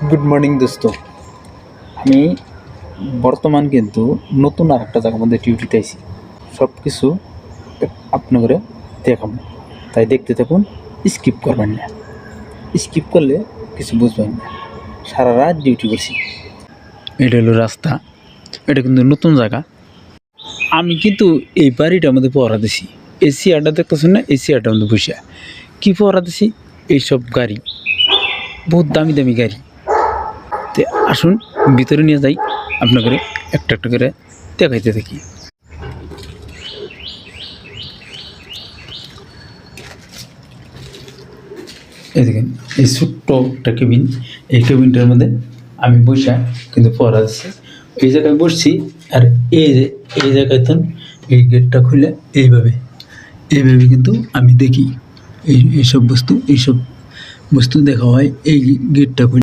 Good morning দোস্ত। আমি বর্তমান কিন্তু নতুন আর একটা জায়গার মধ্যে ডিউটিতে আইছি। সব কিছু আপনাদের দেখাবো, তাই দেখতে থাকুন, স্কিপ করবেন না। স্কিপ করলে কিছু বুঝবেন না। সারা রাত ডিউটি করছি। এটা হলো রাস্তা, এটা কিন্তু নতুন জায়গা। আমি কিন্তু এই বাড়িটার মধ্যে পহরা দিছি। এই চেয়ারটা দেখতেছেন না, এই চেয়ারটার মধ্যে বসে কী পহরা দিছি? এইসব গাড়ি, বহুত দামি দামি গাড়ি। তো আসুন ভিতরে নিয়ে যাই, আপনাকে একটা একটা করে দেখাইতে থাকি। এই দেখেন, এই ছোট্ট একটা কেবিন, এই কেবিনটার মধ্যে আমি বসে কিন্তু পড়া যাচ্ছে। এই জায়গায় বসছি, আর এই জায়গায় তো এই গেটটা খুলে এইভাবে কিন্তু আমি দেখি এইসব বস্তু দেখা হয় এই গেটটা খুলে।